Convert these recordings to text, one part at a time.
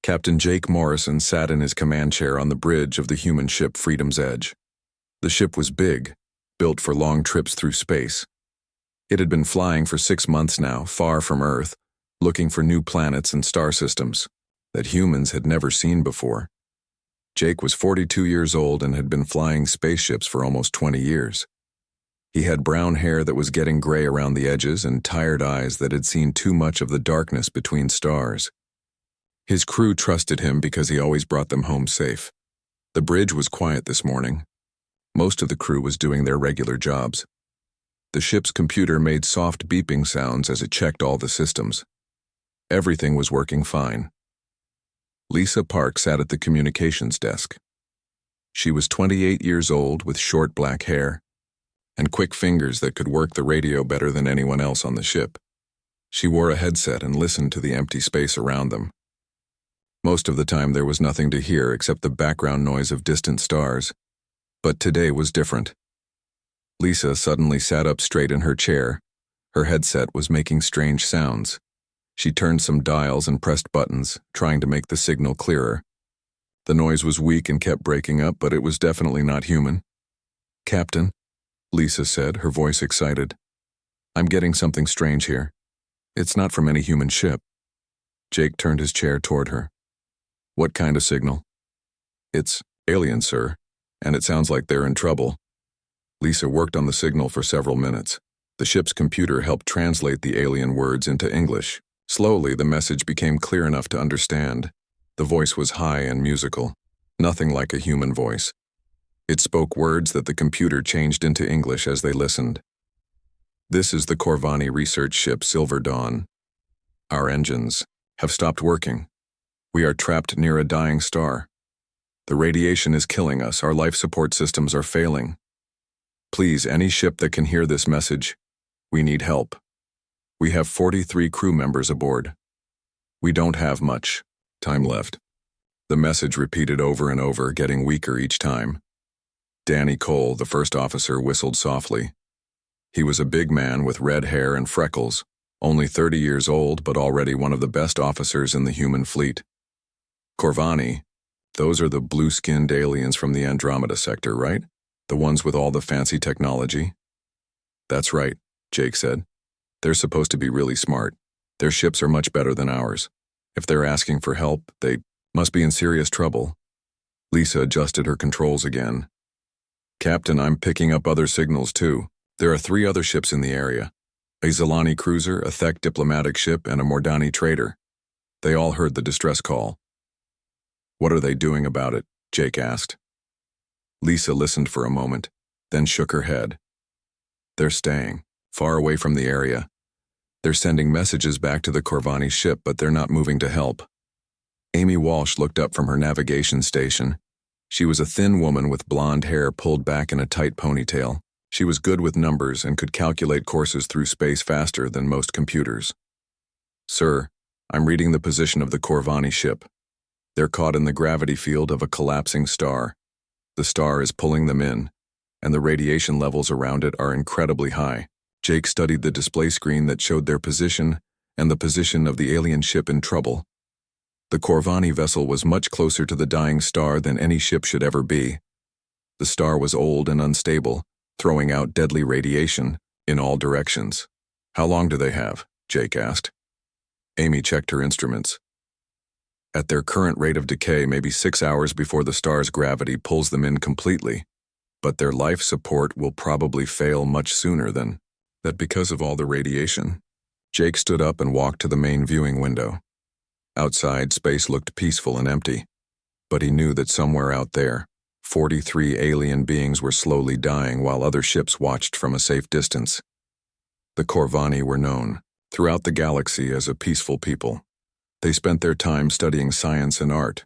Captain Jake Morrison sat in his command chair on the bridge of the human ship Freedom's Edge. The ship was big, built for long trips through space. It had been flying for 6 months now, far from Earth, looking for new planets and star systems that humans had never seen before. Jake was 42 years old and had been flying spaceships for almost 20 years. He had brown hair that was getting gray around the edges and tired eyes that had seen too much of the darkness between stars. His crew trusted him because he always brought them home safe. The bridge was quiet this morning. Most of the crew was doing their regular jobs. The ship's computer made soft beeping sounds as it checked all the systems. Everything was working fine. Lisa Park sat at the communications desk. She was 28 years old with short black hair and quick fingers that could work the radio better than anyone else on the ship. She wore a headset and listened to the empty space around them. Most of the time there was nothing to hear except the background noise of distant stars, but today was different. Lisa suddenly sat up straight in her chair. Her headset was making strange sounds. She turned some dials and pressed buttons, trying to make the signal clearer. The noise was weak and kept breaking up, but it was definitely not human. "Captain," Lisa said, her voice excited. "I'm getting something strange here. It's not from any human ship." Jake turned his chair toward her. "What kind of signal?" "It's alien, sir, and it sounds like they're in trouble." Lisa worked on the signal for several minutes. The ship's computer helped translate the alien words into English. Slowly, the message became clear enough to understand. The voice was high and musical, nothing like a human voice. It spoke words that the computer changed into English as they listened. "This is the Corvani research ship Silver Dawn. Our engines have stopped working. We are trapped near a dying star. The radiation is killing us. Our life support systems are failing. Please, any ship that can hear this message, we need help. We have 43 crew members aboard. We don't have much time left." The message repeated over and over, getting weaker each time. Danny Cole, the first officer, whistled softly. He was a big man with red hair and freckles, only 30 years old but already one of the best officers in the human fleet. "Corvani, those are the blue-skinned aliens from the Andromeda sector, right? The ones with all the fancy technology?" "That's right," Jake said. "They're supposed to be really smart. Their ships are much better than ours. If they're asking for help, they must be in serious trouble." Lisa adjusted her controls again. "Captain, I'm picking up other signals too. There are 3 other ships in the area. A Zilani cruiser, a Thek diplomatic ship, and a Mordani trader. They all heard the distress call." "What are they doing about it?" Jake asked. Lisa listened for a moment, then shook her head. "They're staying, far away from the area. They're sending messages back to the Corvani ship, but they're not moving to help." Amy Walsh looked up from her navigation station. She was a thin woman with blonde hair pulled back in a tight ponytail. She was good with numbers and could calculate courses through space faster than most computers. "Sir, I'm reading the position of the Corvani ship. They're caught in the gravity field of a collapsing star. The star is pulling them in, and the radiation levels around it are incredibly high." Jake studied the display screen that showed their position and the position of the alien ship in trouble. The Corvani vessel was much closer to the dying star than any ship should ever be. The star was old and unstable, throwing out deadly radiation in all directions. "How long do they have?" Jake asked. Amy checked her instruments. "At their current rate of decay, maybe 6 hours before the star's gravity pulls them in completely, but their life support will probably fail much sooner than that because of all the radiation." Jake stood up and walked to the main viewing window. Outside, space looked peaceful and empty, but he knew that somewhere out there, 43 alien beings were slowly dying while other ships watched from a safe distance. The Corvani were known throughout the galaxy as a peaceful people. They spent their time studying science and art.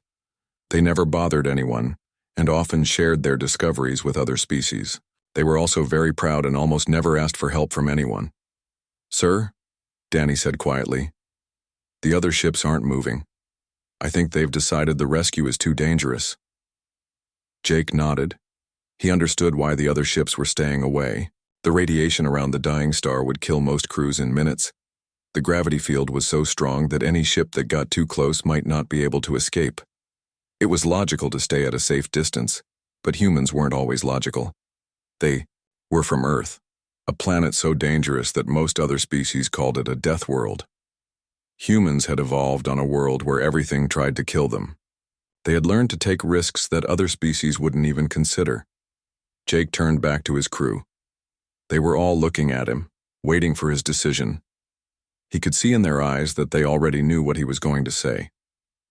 They never bothered anyone, and often shared their discoveries with other species. They were also very proud and almost never asked for help from anyone. "Sir," Danny said quietly, "the other ships aren't moving. I think they've decided the rescue is too dangerous." Jake nodded. He understood why the other ships were staying away. The radiation around the dying star would kill most crews in minutes. The gravity field was so strong that any ship that got too close might not be able to escape. It was logical to stay at a safe distance, but humans weren't always logical. They were from Earth, a planet so dangerous that most other species called it a death world. Humans had evolved on a world where everything tried to kill them. They had learned to take risks that other species wouldn't even consider. Jake turned back to his crew. They were all looking at him, waiting for his decision. He could see in their eyes that they already knew what he was going to say.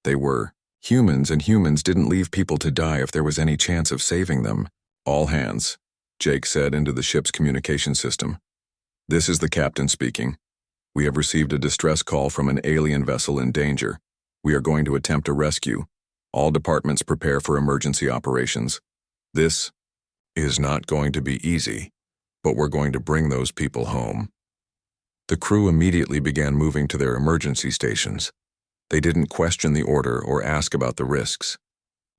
They were humans, and humans didn't leave people to die if there was any chance of saving them. All hands, Jake said into the ship's communication system. This is the captain speaking. We have received a distress call from an alien vessel in danger. We are going to attempt a rescue. All departments prepare for emergency operations. This is not going to be easy, but we're going to bring those people home. The crew immediately began moving to their emergency stations. They didn't question the order or ask about the risks.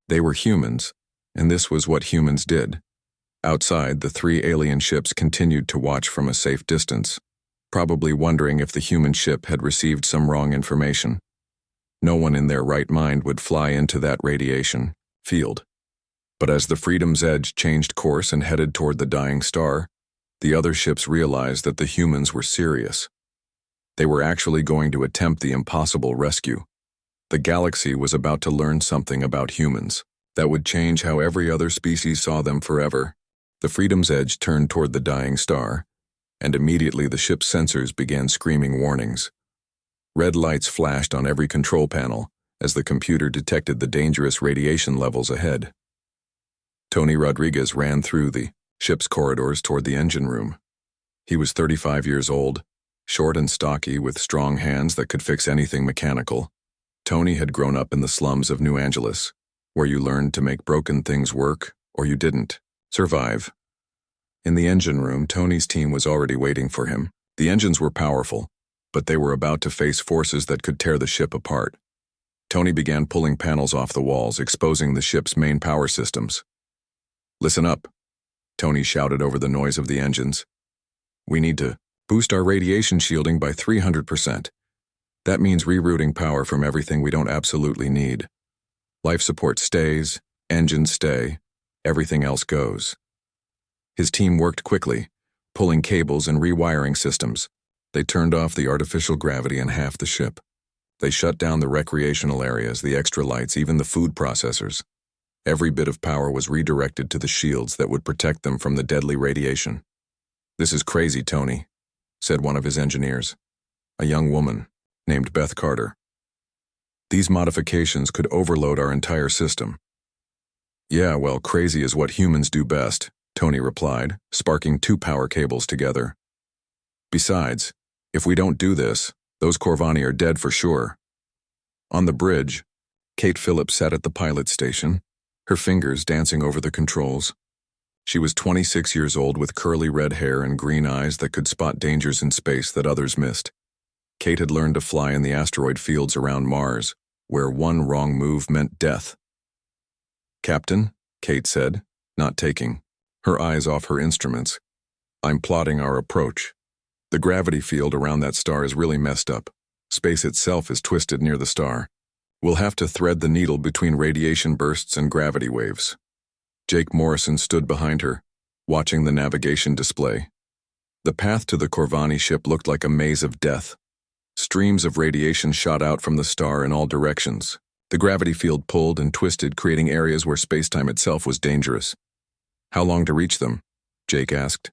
They were humans, and this was what humans did. Outside, the 3 alien ships continued to watch from a safe distance, probably wondering if the human ship had received some wrong information. No one in their right mind would fly into that radiation field. But as the Freedom's Edge changed course and headed toward the dying star, the other ships realized that the humans were serious. They were actually going to attempt the impossible rescue. The galaxy was about to learn something about humans that would change how every other species saw them forever. The Freedom's Edge turned toward the dying star, and immediately the ship's sensors began screaming warnings. Red lights flashed on every control panel as the computer detected the dangerous radiation levels ahead. Tony Rodriguez ran through the ship's corridors toward the engine room. He was 35 years old, short and stocky with strong hands that could fix anything mechanical. Tony had grown up in the slums of New Angeles, where you learned to make broken things work, or you didn't survive. In the engine room, Tony's team was already waiting for him. The engines were powerful, but they were about to face forces that could tear the ship apart. Tony began pulling panels off the walls, exposing the ship's main power systems. "Listen up," Tony shouted over the noise of the engines. "We need to boost our radiation shielding by 300%. That means rerouting power from everything we don't absolutely need. Life support stays, engines stay, everything else goes." His team worked quickly, pulling cables and rewiring systems. They turned off the artificial gravity in half the ship. They shut down the recreational areas, the extra lights, even the food processors. Every bit of power was redirected to the shields that would protect them from the deadly radiation. "This is crazy, Tony," said one of his engineers, a young woman named Beth Carter. "These modifications could overload our entire system." "Yeah, well, crazy is what humans do best," Tony replied, sparking 2 power cables together. "Besides, if we don't do this, those Corvani are dead for sure." On the bridge, Kate Phillips sat at the pilot station, her fingers dancing over the controls. She was 26 years old with curly red hair and green eyes that could spot dangers in space that others missed. Kate had learned to fly in the asteroid fields around Mars, where one wrong move meant death. "Captain," Kate said, not taking her eyes off her instruments, "I'm plotting our approach. The gravity field around that star is really messed up. Space itself is twisted near the star. We'll have to thread the needle between radiation bursts and gravity waves." Jake Morrison stood behind her, watching the navigation display. The path to the Corvani ship looked like a maze of death. Streams of radiation shot out from the star in all directions. The gravity field pulled and twisted, creating areas where space-time itself was dangerous. "How long to reach them?" Jake asked.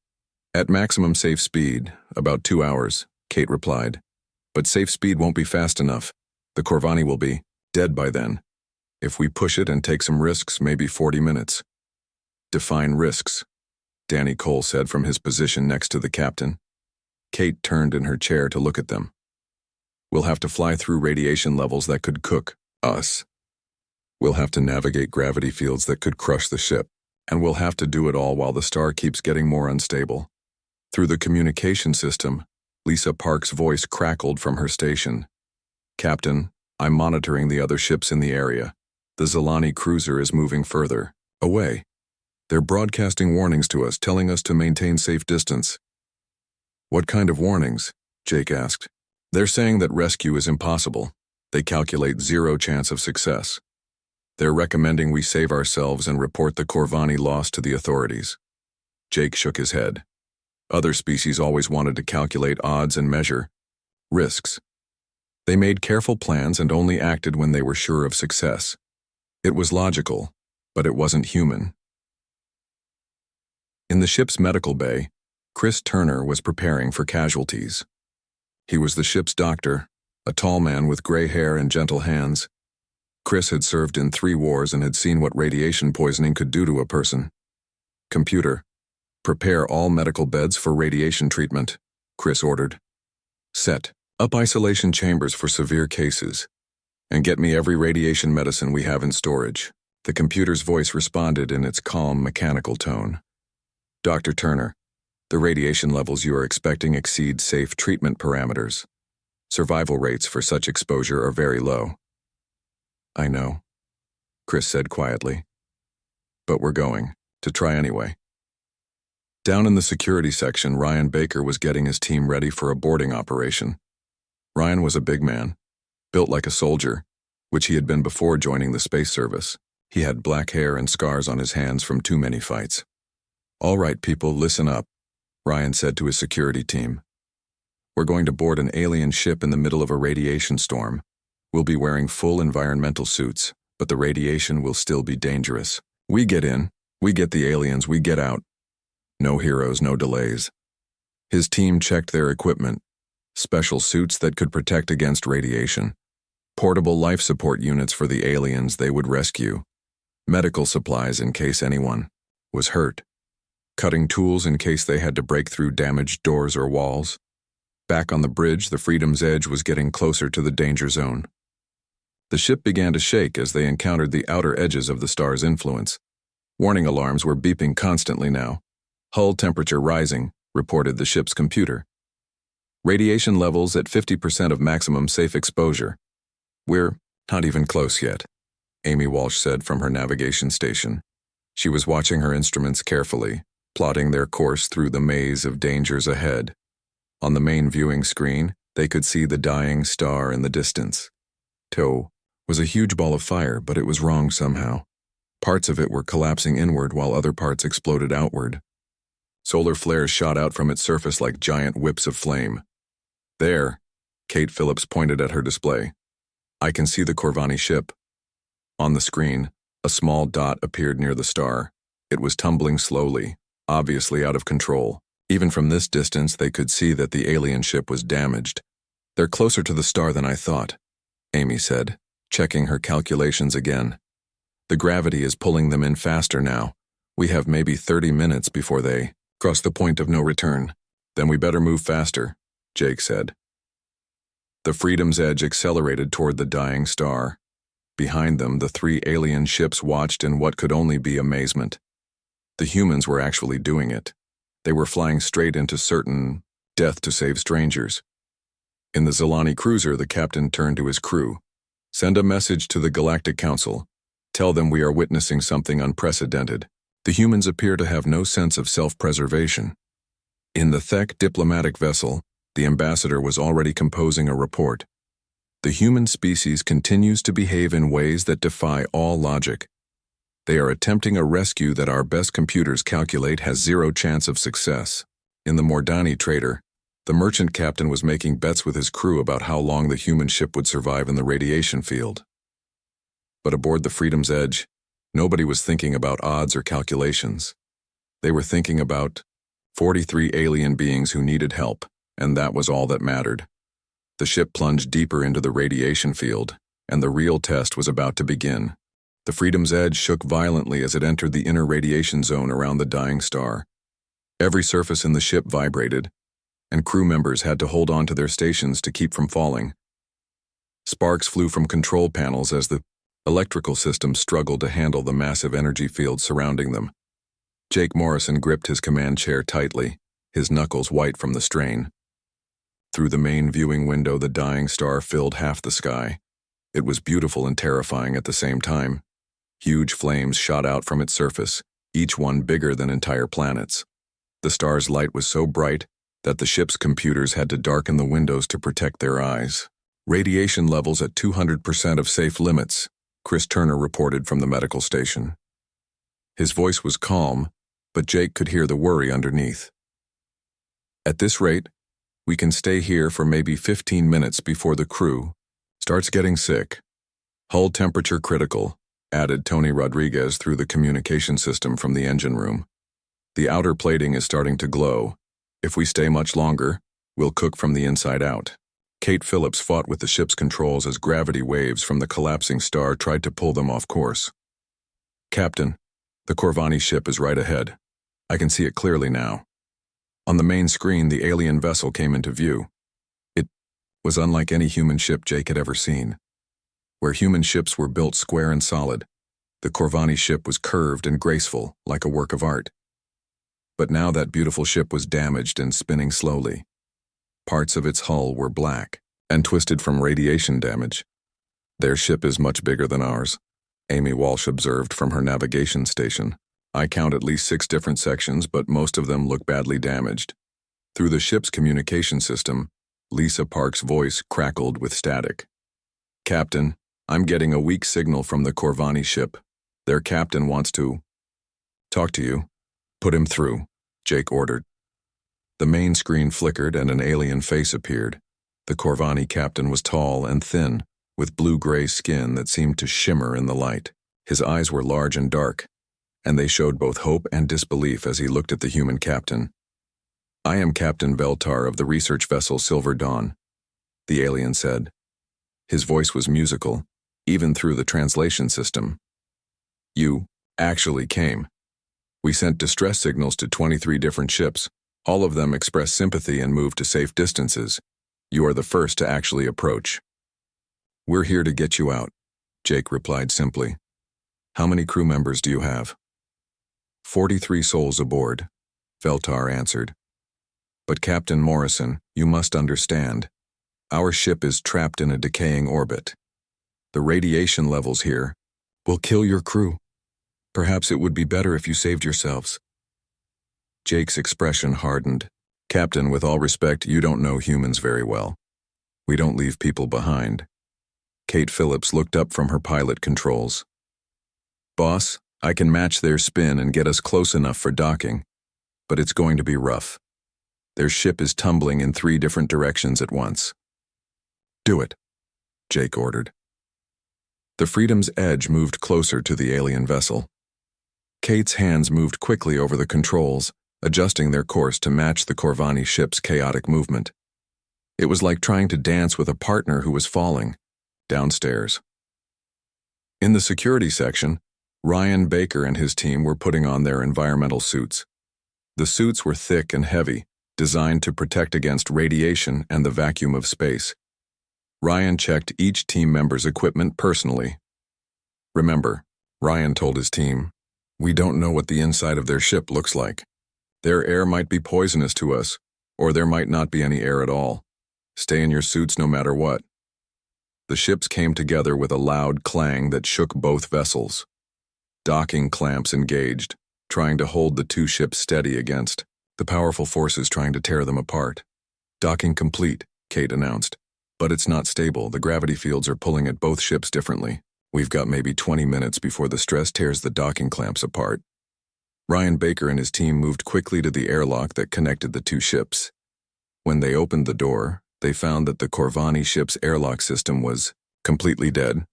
"At maximum safe speed, about 2 hours," Kate replied. "But safe speed won't be fast enough. The Corvani will be dead by then. If we push it and take some risks, maybe 40 minutes. "Define risks," Danny Cole said from his position next to the captain. Kate turned in her chair to look at them. "We'll have to fly through radiation levels that could cook us. We'll have to navigate gravity fields that could crush the ship. And we'll have to do it all while the star keeps getting more unstable." Through the communication system, Lisa Park's voice crackled from her station. "Captain, I'm monitoring the other ships in the area. The Zilani cruiser is moving further away. They're broadcasting warnings to us, telling us to maintain safe distance." "What kind of warnings?" Jake asked. They're saying that rescue is impossible. They calculate 0 chance of success. They're recommending we save ourselves and report the Corvani loss to the authorities. Jake shook his head. Other species always wanted to calculate odds and measure risks. They made careful plans and only acted when they were sure of success. It was logical, but it wasn't human. In the ship's medical bay, Chris Turner was preparing for casualties. He was the ship's doctor, a tall man with gray hair and gentle hands. Chris had served in 3 wars and had seen what radiation poisoning could do to a person. Computer, prepare all medical beds for radiation treatment, Chris ordered. Set up isolation chambers for severe cases, and get me every radiation medicine we have in storage. The computer's voice responded in its calm, mechanical tone. Dr. Turner, the radiation levels you are expecting exceed safe treatment parameters. Survival rates for such exposure are very low. I know, Chris said quietly. But we're going to try anyway. Down in the security section, Ryan Baker was getting his team ready for a boarding operation. Ryan was a big man, built like a soldier, which he had been before joining the space service. He had black hair and scars on his hands from too many fights. All right, people, listen up, Ryan said to his security team. We're going to board an alien ship in the middle of a radiation storm. We'll be wearing full environmental suits, but the radiation will still be dangerous. We get in, we get the aliens, we get out. No heroes, no delays. His team checked their equipment. Special suits that could protect against radiation. Portable life support units for the aliens they would rescue. Medical supplies in case anyone was hurt. Cutting tools in case they had to break through damaged doors or walls. Back on the bridge, the Freedom's Edge was getting closer to the danger zone. The ship began to shake as they encountered the outer edges of the star's influence. Warning alarms were beeping constantly now. Hull temperature rising, reported the ship's computer. Radiation levels at 50% of maximum safe exposure. We're not even close yet, Amy Walsh said from her navigation station. She was watching her instruments carefully, plotting their course through the maze of dangers ahead. On the main viewing screen, they could see the dying star in the distance. TOW was a huge ball of fire, but it was wrong somehow. Parts of it were collapsing inward while other parts exploded outward. Solar flares shot out from its surface like giant whips of flame. There, Kate Phillips pointed at her display. I can see the Corvani ship. On the screen, a small dot appeared near the star. It was tumbling slowly, obviously out of control. Even from this distance, they could see that the alien ship was damaged. They're closer to the star than I thought, Amy said, checking her calculations again. The gravity is pulling them in faster now. We have maybe 30 minutes before they cross the point of no return. Then we better move faster, Jake said. The Freedom's Edge accelerated toward the dying star. Behind them, the 3 alien ships watched in what could only be amazement. The humans were actually doing it. They were flying straight into certain death to save strangers. In the Zilani cruiser, the captain turned to his crew. Send a message to the Galactic Council. Tell them we are witnessing something unprecedented. The humans appear to have no sense of self-preservation. In the Thek diplomatic vessel, the ambassador was already composing a report. The human species continues to behave in ways that defy all logic. They are attempting a rescue that our best computers calculate has 0 chance of success. In the Mordani trader, the merchant captain was making bets with his crew about how long the human ship would survive in the radiation field. But aboard the Freedom's Edge, nobody was thinking about odds or calculations. They were thinking about 43 alien beings who needed help, and that was all that mattered. The ship plunged deeper into the radiation field, and the real test was about to begin. The Freedom's Edge shook violently as it entered the inner radiation zone around the dying star. Every surface in the ship vibrated, and crew members had to hold on to their stations to keep from falling. Sparks flew from control panels as the electrical system struggled to handle the massive energy field surrounding them. Jake Morrison gripped his command chair tightly, his knuckles white from the strain. Through the main viewing window, the dying star filled half the sky. It was beautiful and terrifying at the same time. Huge flames shot out from its surface, each one bigger than entire planets. The star's light was so bright that the ship's computers had to darken the windows to protect their eyes. Radiation levels at 200% of safe limits, Chris Turner reported from the medical station. His voice was calm, but Jake could hear the worry underneath. At this rate, we can stay here for maybe 15 minutes before the crew starts getting sick. Hull temperature critical, added Tony Rodriguez through the communication system from the engine room. The outer plating is starting to glow. If we stay much longer, we'll cook from the inside out. Kate Phillips fought with the ship's controls as gravity waves from the collapsing star tried to pull them off course. Captain, the Corvani ship is right ahead. I can see it clearly now. On the main screen, the alien vessel came into view. It was unlike any human ship Jake had ever seen. Where human ships were built square and solid, the Corvani ship was curved and graceful, like a work of art. But now that beautiful ship was damaged and spinning slowly. Parts of its hull were black and twisted from radiation damage. Their ship is much bigger than ours, Amy Walsh observed from her navigation station. I count at least 6 different sections, but most of them look badly damaged. Through the ship's communication system, Lisa Park's voice crackled with static. Captain, I'm getting a weak signal from the Corvani ship. Their captain wants to talk to you. Put him through, Jake ordered. The main screen flickered and an alien face appeared. The Corvani captain was tall and thin, with blue-gray skin that seemed to shimmer in the light. His eyes were large and dark, and they showed both hope and disbelief as he looked at the human captain. I am Captain Veltar of the research vessel Silver Dawn, the alien said. His voice was musical, even through the translation system. You actually came. We sent distress signals to 23 different ships. All of them expressed sympathy and moved to safe distances. You are the first to actually approach. We're here to get you out, Jake replied simply. How many crew members do you have? 43 souls aboard, Veltar answered. But Captain Morrison, you must understand. Our ship is trapped in a decaying orbit. The radiation levels here will kill your crew. Perhaps it would be better if you saved yourselves. Jake's expression hardened. Captain, with all respect, you don't know humans very well. We don't leave people behind. Kate Phillips looked up from her pilot controls. Boss, I can match their spin and get us close enough for docking, but it's going to be rough. Their ship is tumbling in 3 different directions at once. Do it, Jake ordered. The Freedom's Edge moved closer to the alien vessel. Kate's hands moved quickly over the controls, adjusting their course to match the Corvani ship's chaotic movement. It was like trying to dance with a partner who was falling, downstairs. In the security section, Ryan Baker and his team were putting on their environmental suits. The suits were thick and heavy, designed to protect against radiation and the vacuum of space. Ryan checked each team member's equipment personally. Remember, Ryan told his team, we don't know what the inside of their ship looks like. Their air might be poisonous to us, or there might not be any air at all. Stay in your suits no matter what. The ships came together with a loud clang that shook both vessels. Docking clamps engaged, trying to hold the 2 ships steady against the powerful forces trying to tear them apart. Docking complete, Kate announced. But it's not stable. The gravity fields are pulling at both ships differently. We've got maybe 20 minutes before the stress tears the docking clamps apart. Ryan Baker and his team moved quickly to the airlock that connected the 2 ships. When they opened the door, they found that the Corvani ship's airlock system was completely dead.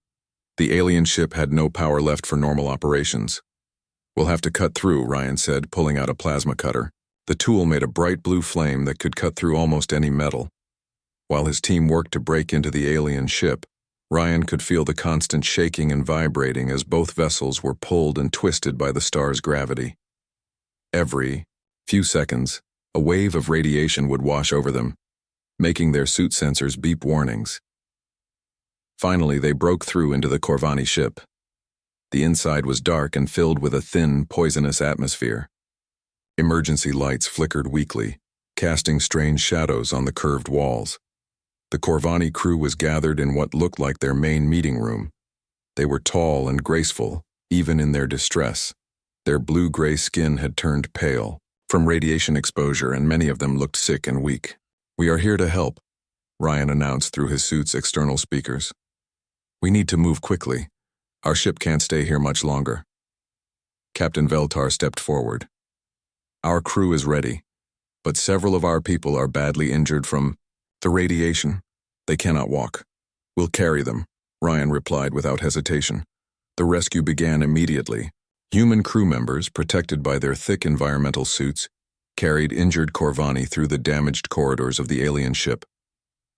The alien ship had no power left for normal operations. We'll have to cut through, Ryan said, pulling out a plasma cutter. The tool made a bright blue flame that could cut through almost any metal. While his team worked to break into the alien ship, Ryan could feel the constant shaking and vibrating as both vessels were pulled and twisted by the star's gravity. Every few seconds, a wave of radiation would wash over them, making their suit sensors beep warnings. Finally, they broke through into the Corvani ship. The inside was dark and filled with a thin, poisonous atmosphere. Emergency lights flickered weakly, casting strange shadows on the curved walls. The Corvani crew was gathered in what looked like their main meeting room. They were tall and graceful, even in their distress. Their blue-gray skin had turned pale. from radiation exposure, and many of them looked sick and weak. "We are here to help," Ryan announced through his suit's external speakers. "We need to move quickly. Our ship can't stay here much longer." Captain Veltar stepped forward. "Our crew is ready, but several of our people are badly injured from the radiation. They cannot walk. We'll carry them," Ryan replied without hesitation. The rescue began immediately. Human crew members, protected by their thick environmental suits, carried injured Corvani through the damaged corridors of the alien ship.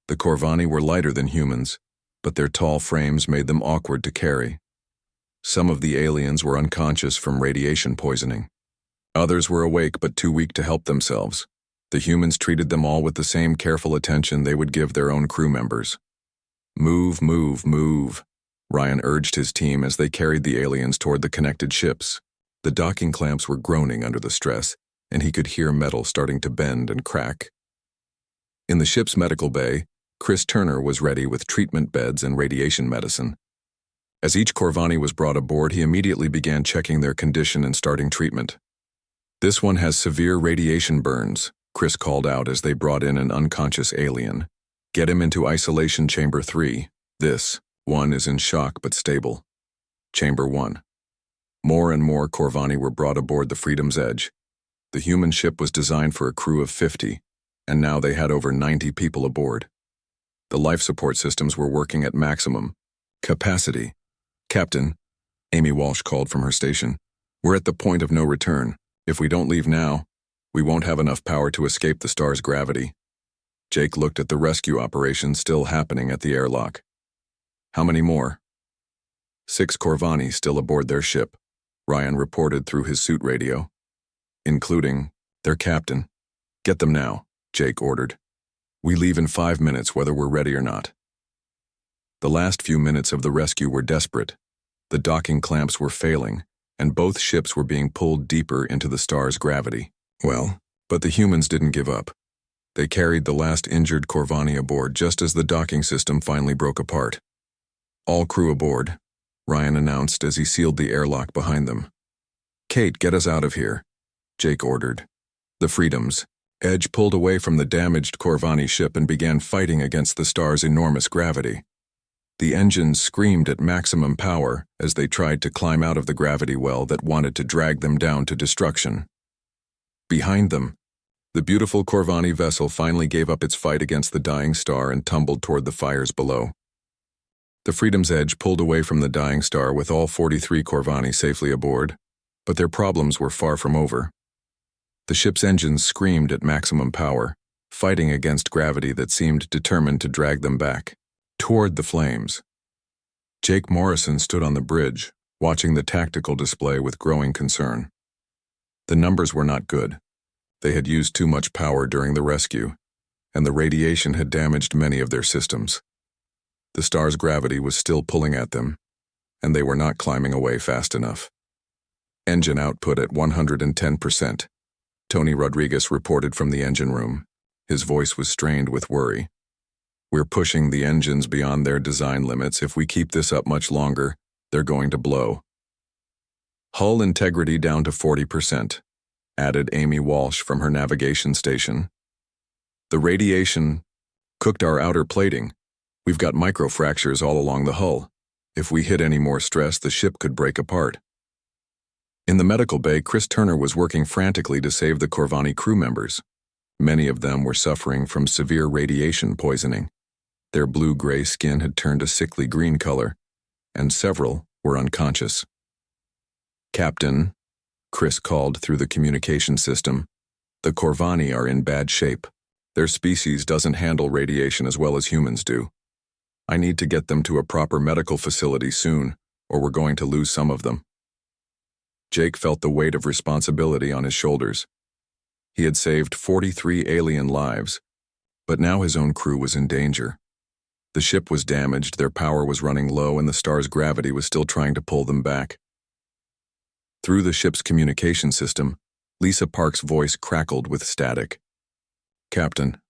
The Corvani were lighter than humans, but their tall frames made them awkward to carry. Some of the aliens were unconscious from radiation poisoning. Others were awake but too weak to help themselves. The humans treated them all with the same careful attention they would give their own crew members. "Move, move, move," Ryan urged his team as they carried the aliens toward the connected ships. The docking clamps were groaning under the stress, and he could hear metal starting to bend and crack. In the ship's medical bay, Chris Turner was ready with treatment beds and radiation medicine. As each Corvani was brought aboard, he immediately began checking their condition and starting treatment. "This one has severe radiation burns," Chris called out as they brought in an unconscious alien. "Get him into isolation chamber 3. This one is in shock but stable. Chamber 1. More and more Corvani were brought aboard the Freedom's Edge. The human ship was designed for a crew of 50, and now they had over 90 people aboard. The life support systems were working at maximum capacity. "Captain," Amy Walsh called from her station, "we're at the point of no return. If we don't leave now, we won't have enough power to escape the star's gravity." Jake looked at the rescue operation still happening at the airlock. "How many more?" 6 Corvani still aboard their ship," Ryan reported through his suit radio. "Including their captain." "Get them now," Jake ordered. "We leave in 5 minutes whether we're ready or not." The last few minutes of the rescue were desperate. The docking clamps were failing, and both ships were being pulled deeper into the star's gravity. But the humans didn't give up. They carried the last injured Corvani aboard just as the docking system finally broke apart. "All crew aboard," Ryan announced as he sealed the airlock behind them. "Kate, get us out of here," Jake ordered. The Freedom's Edge pulled away from the damaged Corvani ship and began fighting against the star's enormous gravity. The engines screamed at maximum power as they tried to climb out of the gravity well that wanted to drag them down to destruction. Behind them, the beautiful Corvani vessel finally gave up its fight against the dying star and tumbled toward the fires below. The Freedom's Edge pulled away from the dying star with all 43 Corvani safely aboard, but their problems were far from over. The ship's engines screamed at maximum power, fighting against gravity that seemed determined to drag them back toward the flames. Jake Morrison stood on the bridge, watching the tactical display with growing concern. The numbers were not good. They had used too much power during the rescue, and the radiation had damaged many of their systems. The star's gravity was still pulling at them, and they were not climbing away fast enough. "Engine output at 110%, Tony Rodriguez reported from the engine room. His voice was strained with worry. "We're pushing the engines beyond their design limits. If we keep this up much longer, they're going to blow." "Hull integrity down to 40%, added Amy Walsh from her navigation station. "The radiation cooked our outer plating. We've got microfractures all along the hull. If we hit any more stress, the ship could break apart." In the medical bay, Chris Turner was working frantically to save the Corvani crew members. Many of them were suffering from severe radiation poisoning. Their blue-gray skin had turned a sickly green color, and several were unconscious. "Captain," Chris called through the communication system, "the Corvani are in bad shape. Their species doesn't handle radiation as well as humans do. I need to get them to a proper medical facility soon, or we're going to lose some of them." Jake felt the weight of responsibility on his shoulders. He had saved 43 alien lives, but now his own crew was in danger. The ship was damaged, their power was running low, and the star's gravity was still trying to pull them back. Through the ship's communication system, Lisa Park's voice crackled with static. "Captain,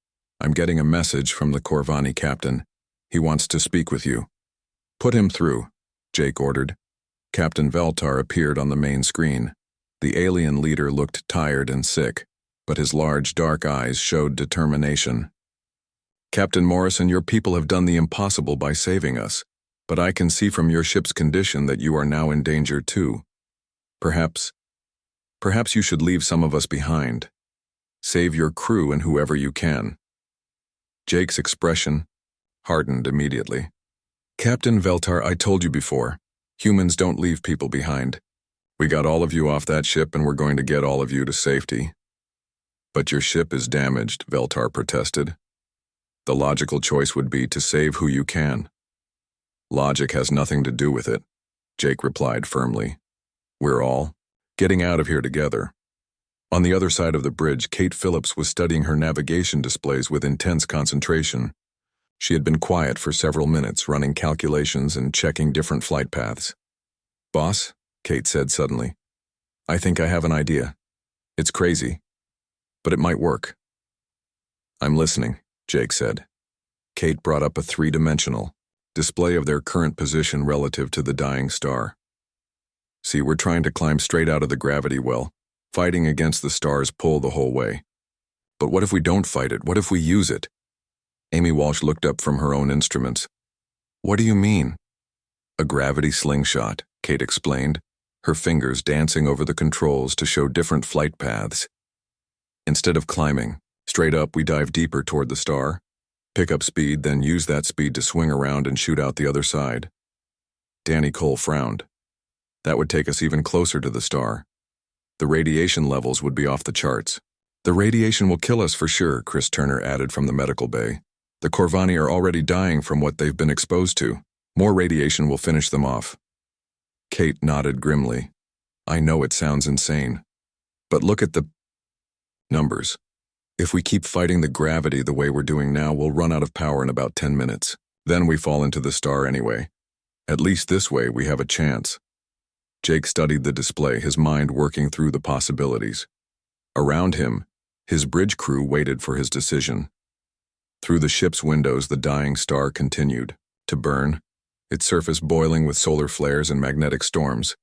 I'm getting a message from the Corvani captain. He wants to speak with you." "Put him through," Jake ordered. Captain Veltar appeared on the main screen. The alien leader looked tired and sick. but his large, dark eyes showed determination. "Captain Morrison, your people have done the impossible by saving us, but I can see from your ship's condition that you are now in danger too. Perhaps you should leave some of us behind. Save your crew and whoever you can." Jake's expression hardened immediately. "Captain Veltar, I told you before, humans don't leave people behind. We got all of you off that ship and we're going to get all of you to safety." "But your ship is damaged," Veltar protested. "The logical choice would be to save who you can." "Logic has nothing to do with it," Jake replied firmly. "We're all getting out of here together." On the other side of the bridge, Kate Phillips was studying her navigation displays with intense concentration. She had been quiet for several minutes, running calculations and checking different flight paths. "Boss," Kate said suddenly, "I think I have an idea. It's crazy, but it might work." "I'm listening," Jake said. Kate brought up a three-dimensional display of their current position relative to the dying star. "See, we're trying to climb straight out of the gravity well, fighting against the star's pull the whole way. But what if we don't fight it? What if we use it?" Amy Walsh looked up from her own instruments. "What do you mean?" "A gravity slingshot," Kate explained, her fingers dancing over the controls to show different flight paths. "Instead of climbing straight up, we dive deeper toward the star, pick up speed, then use that speed to swing around and shoot out the other side." Danny Cole frowned. "That would take us even closer to the star. The radiation levels would be off the charts." "The radiation will kill us for sure," Chris Turner added from the medical bay. "The Corvani are already dying from what they've been exposed to. More radiation will finish them off." Kate nodded grimly. "I know it sounds insane, but look at the numbers. If we keep fighting the gravity the way we're doing now, we'll run out of power in about 10 minutes. Then we fall into the star anyway. At least this way we have a chance." Jake studied the display, his mind working through the possibilities. Around him, his bridge crew waited for his decision. Through the ship's windows, the dying star continued to burn, its surface boiling with solar flares and magnetic storms.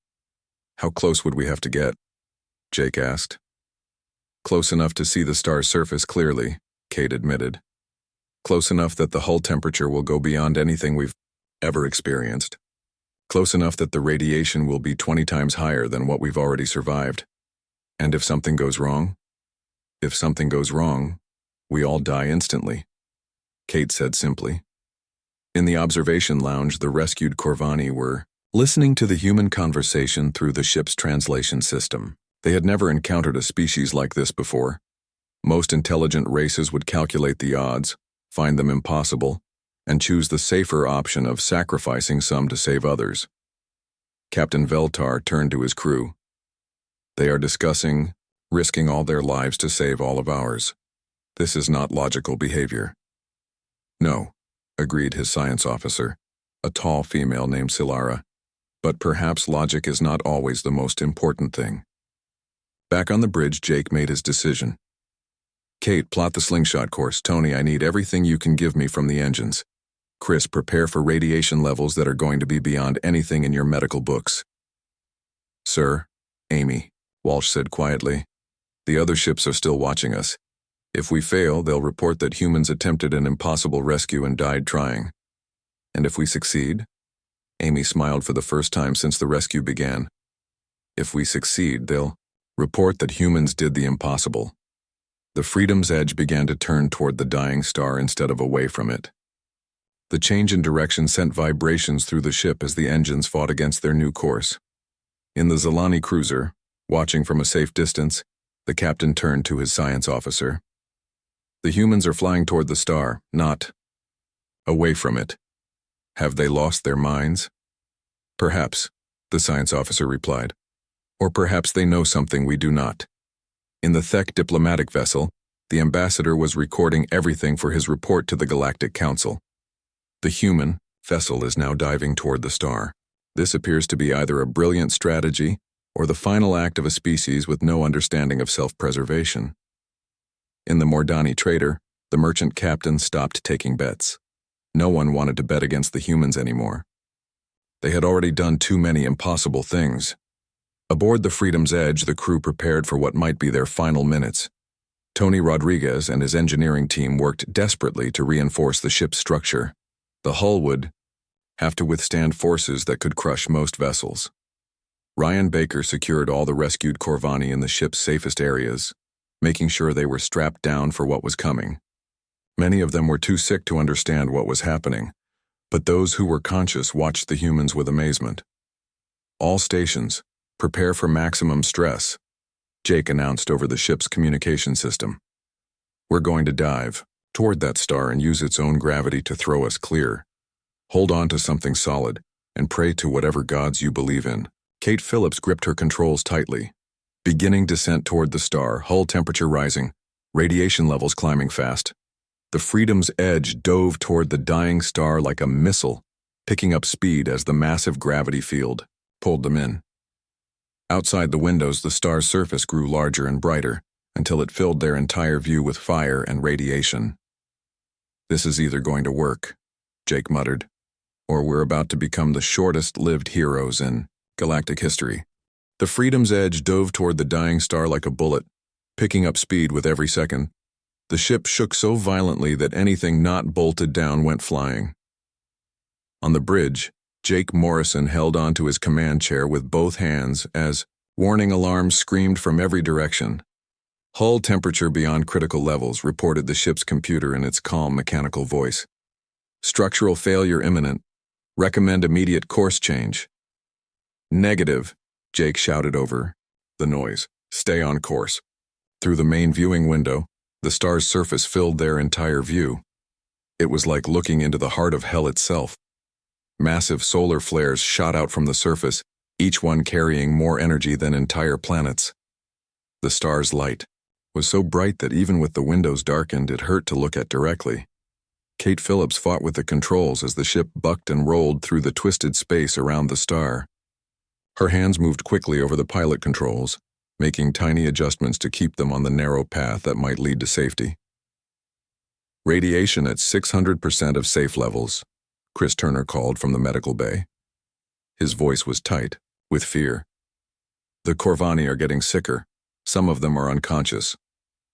"How close would we have to get?" Jake asked. "Close enough to see the star's surface clearly," Kate admitted. "Close enough that the hull temperature will go beyond anything we've ever experienced. Close enough that the radiation will be 20 times higher than what we've already survived. And if something goes wrong? If something goes wrong, we all die instantly," Kate said simply. In the observation lounge, the rescued Corvani were listening to the human conversation through the ship's translation system. They had never encountered a species like this before. Most intelligent races would calculate the odds, find them impossible, and choose the safer option of sacrificing some to save others. Captain Veltar turned to his crew. "They are discussing risking all their lives to save all of ours. This is not logical behavior." "No," agreed his science officer, a tall female named Silara. "But perhaps logic is not always the most important thing." Back on the bridge, Jake made his decision. "Kate, plot the slingshot course. Tony, I need everything you can give me from the engines. Chris, prepare for radiation levels that are going to be beyond anything in your medical books." "Sir, Amy," Walsh said quietly. "The other ships are still watching us. If we fail, they'll report that humans attempted an impossible rescue and died trying. And if we succeed?" Amy smiled for the first time since the rescue began. "If we succeed, they'll report that humans did the impossible." The Freedom's edge began to turn toward the dying star instead of away from it. The change in direction sent vibrations through the ship as the engines fought against their new course. In the Zalani cruiser, watching from a safe distance, the captain turned to his science officer. "The humans are flying toward the star, not away from it. Have they lost their minds?" "Perhaps," the science officer replied. "Or perhaps they know something we do not." In the Thek diplomatic vessel, the ambassador was recording everything for his report to the Galactic Council. The human vessel is now diving toward the star. This appears to be either a brilliant strategy or the final act of a species with no understanding of self-preservation. In the Mordani trader, the merchant captain stopped taking bets. No one wanted to bet against the humans anymore. They had already done too many impossible things. Aboard the Freedom's Edge, the crew prepared for what might be their final minutes. Tony Rodriguez and his engineering team worked desperately to reinforce the ship's structure. The hull would have to withstand forces that could crush most vessels. Ryan Baker secured all the rescued Corvani in the ship's safest areas, making sure they were strapped down for what was coming. Many of them were too sick to understand what was happening, but those who were conscious watched the humans with amazement. "All stations, prepare for maximum stress," Jake announced over the ship's communication system. "We're going to dive toward that star and use its own gravity to throw us clear. Hold on to something solid and pray to whatever gods you believe in." Kate Phillips gripped her controls tightly. Beginning descent toward the star, hull temperature rising, radiation levels climbing fast. The Freedom's Edge dove toward the dying star like a missile, picking up speed as the massive gravity field pulled them in. Outside the windows, the star's surface grew larger and brighter until it filled their entire view with fire and radiation. "This is either going to work," Jake muttered, "or we're about to become the shortest-lived heroes in galactic history." The Freedom's Edge dove toward the dying star like a bullet, picking up speed with every second. The ship shook so violently that anything not bolted down went flying. On the bridge, Jake Morrison held onto his command chair with both hands as warning alarms screamed from every direction. "Hull temperature beyond critical levels," reported the ship's computer in its calm mechanical voice. "Structural failure imminent. Recommend immediate course change." "Negative," Jake shouted over the noise. "Stay on course." Through the main viewing window, the star's surface filled their entire view. It was like looking into the heart of hell itself. Massive solar flares shot out from the surface, each one carrying more energy than entire planets. The star's light was so bright that even with the windows darkened, it hurt to look at directly. Kate Phillips fought with the controls as the ship bucked and rolled through the twisted space around the star. Her hands moved quickly over the pilot controls, making tiny adjustments to keep them on the narrow path that might lead to safety. "Radiation at 600% of safe levels," Chris Turner called from the medical bay. His voice was tight, with fear. "The Corvani are getting sicker. Some of them are unconscious.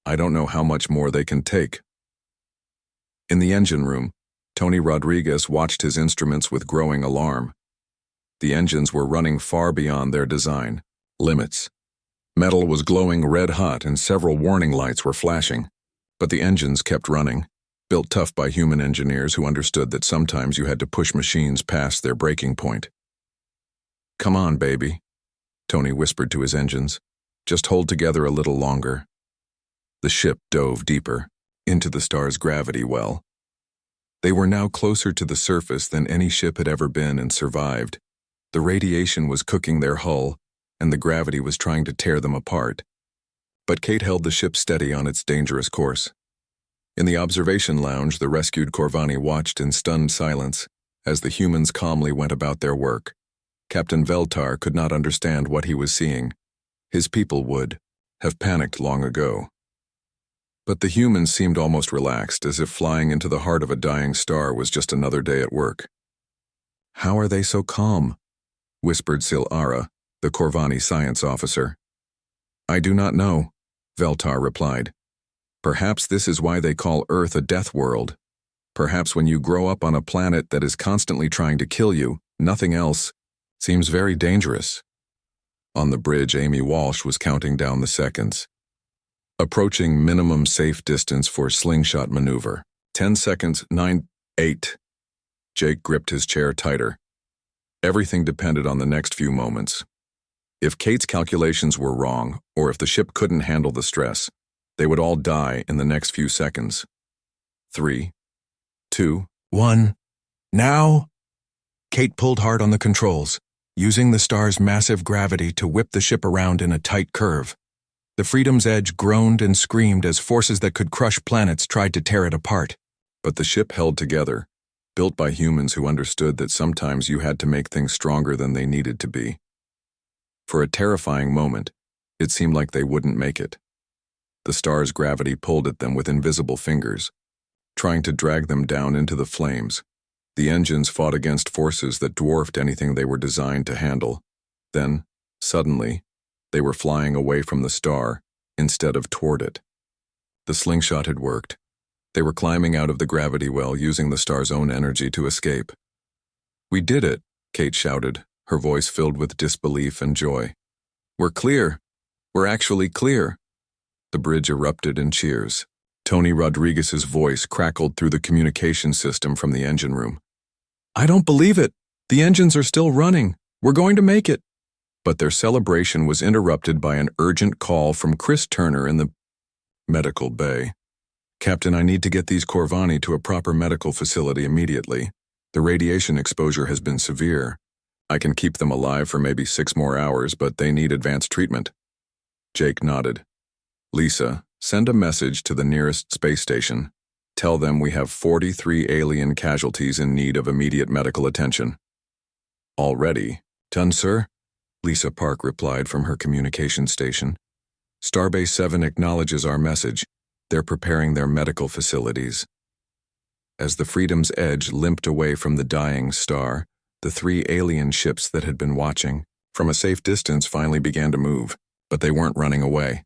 I don't know how much more they can take." In the engine room, Tony Rodriguez watched his instruments with growing alarm. The engines were running far beyond their design limits. Metal was glowing red-hot and several warning lights were flashing, but the engines kept running, built tough by human engineers who understood that sometimes you had to push machines past their breaking point. "Come on, baby," Tony whispered to his engines. "Just hold together a little longer." The ship dove deeper, into the star's gravity well. They were now closer to the surface than any ship had ever been and survived. The radiation was cooking their hull, and the gravity was trying to tear them apart. But Kate held the ship steady on its dangerous course. In the observation lounge, the rescued Corvani watched in stunned silence as the humans calmly went about their work. Captain Veltar could not understand what he was seeing. His people would have panicked long ago. But the humans seemed almost relaxed, as if flying into the heart of a dying star was just another day at work. "How are they so calm?" whispered Sil'ara, the Corvani science officer. "I do not know," Veltar replied. "Perhaps this is why they call Earth a death world. Perhaps when you grow up on a planet that is constantly trying to kill you, nothing else seems very dangerous." On the bridge, Amy Walsh was counting down the seconds. Approaching minimum safe distance for slingshot maneuver. 10 seconds, 9, 8. Jake gripped his chair tighter. Everything depended on the next few moments. If Kate's calculations were wrong, or if the ship couldn't handle the stress, they would all die in the next few seconds. 3, 2, 1. Now! Kate pulled hard on the controls, using the star's massive gravity to whip the ship around in a tight curve. The Freedom's Edge groaned and screamed as forces that could crush planets tried to tear it apart. But the ship held together, built by humans who understood that sometimes you had to make things stronger than they needed to be. For a terrifying moment, it seemed like they wouldn't make it. The star's gravity pulled at them with invisible fingers, trying to drag them down into the flames. The engines fought against forces that dwarfed anything they were designed to handle. Then, suddenly, they were flying away from the star instead of toward it. The slingshot had worked. They were climbing out of the gravity well, using the star's own energy to escape. "We did it," Kate shouted, her voice filled with disbelief and joy. "We're clear. We're actually clear." The bridge erupted in cheers. Tony Rodriguez's voice crackled through the communication system from the engine room. "I don't believe it. The engines are still running. We're going to make it." But their celebration was interrupted by an urgent call from Chris Turner in the medical bay. "Captain, I need to get these Corvani to a proper medical facility immediately. The radiation exposure has been severe. I can keep them alive for maybe 6 more hours, but they need advanced treatment." Jake nodded. "Lisa, send a message to the nearest space station. Tell them we have 43 alien casualties in need of immediate medical attention." "Already? Done, sir?" Lisa Park replied from her communication station. "Starbase 7 acknowledges our message. They're preparing their medical facilities." As the Freedom's Edge limped away from the dying star, the 3 alien ships that had been watching from a safe distance finally began to move, but they weren't running away.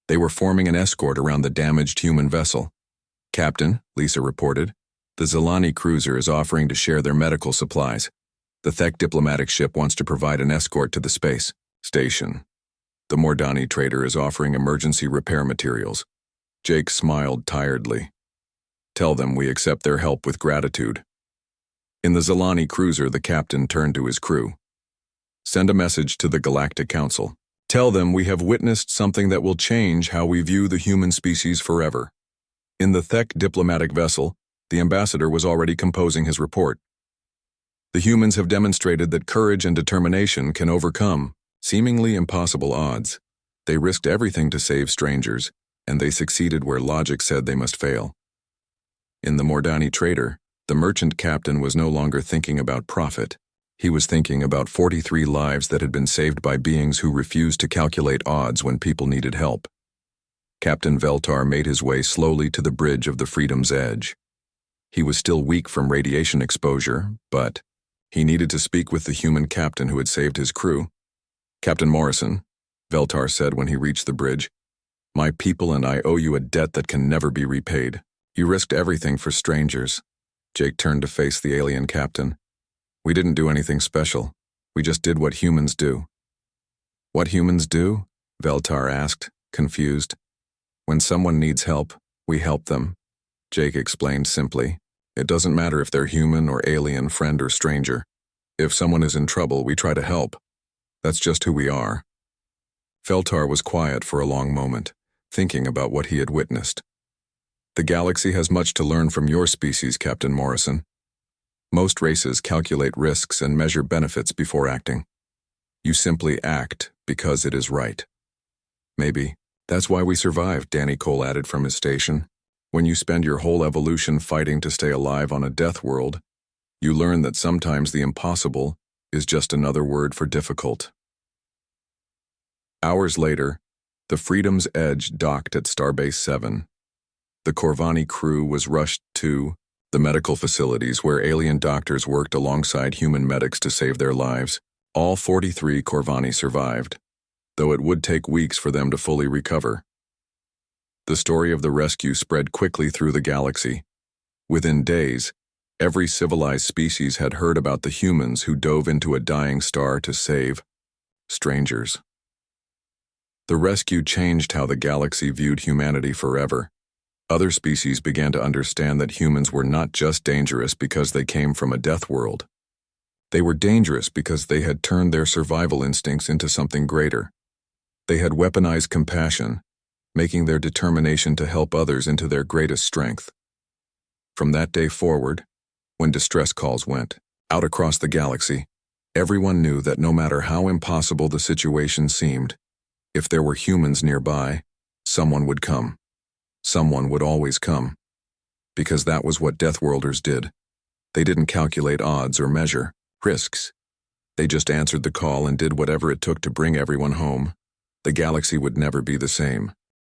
They were forming an escort around the damaged human vessel. "Captain," Lisa reported, "the Zelani cruiser is offering to share their medical supplies. The Thek diplomatic ship wants to provide an escort to the space station. The Mordani trader is offering emergency repair materials." Jake smiled tiredly. "Tell them we accept their help with gratitude." In the Zelani cruiser, the captain turned to his crew. "Send a message to the Galactic Council. Tell them we have witnessed something that will change how we view the human species forever." In the Thek diplomatic vessel, the ambassador was already composing his report. "The humans have demonstrated that courage and determination can overcome seemingly impossible odds. They risked everything to save strangers, and they succeeded where logic said they must fail." In the Mordani trader, the merchant captain was no longer thinking about profit. He was thinking about 43 lives that had been saved by beings who refused to calculate odds when people needed help. Captain Veltar made his way slowly to the bridge of the Freedom's Edge. He was still weak from radiation exposure, but he needed to speak with the human captain who had saved his crew. "Captain Morrison," Veltar said when he reached the bridge, "my people and I owe you a debt that can never be repaid. You risked everything for strangers." Jake turned to face the alien captain. "We didn't do anything special. We just did what humans do." "What humans do?" Veltar asked, confused. "When someone needs help, we help them," Jake explained simply. "It doesn't matter if they're human or alien, friend or stranger. If someone is in trouble, we try to help. That's just who we are." Veltar was quiet for a long moment, thinking about what he had witnessed. "The galaxy has much to learn from your species, Captain Morrison. Most races calculate risks and measure benefits before acting. You simply act because it is right. Maybe that's why we survived," Danny Cole added from his station. "When you spend your whole evolution fighting to stay alive on a death world, you learn that sometimes the impossible is just another word for difficult." Hours later, the Freedom's Edge docked at Starbase 7. The Corvani crew was rushed to the medical facilities where alien doctors worked alongside human medics to save their lives. All 43 Corvani survived, though it would take weeks for them to fully recover. The story of the rescue spread quickly through the galaxy. Within days, every civilized species had heard about the humans who dove into a dying star to save strangers. The rescue changed how the galaxy viewed humanity forever. Other species began to understand that humans were not just dangerous because they came from a death world. They were dangerous because they had turned their survival instincts into something greater. They had weaponized compassion, making their determination to help others into their greatest strength. From that day forward, when distress calls went out across the galaxy, everyone knew that no matter how impossible the situation seemed, if there were humans nearby, someone would come. Someone would always come. Because that was what Deathworlders did. They didn't calculate odds or measure risks. They just answered the call and did whatever it took to bring everyone home. The galaxy would never be the same.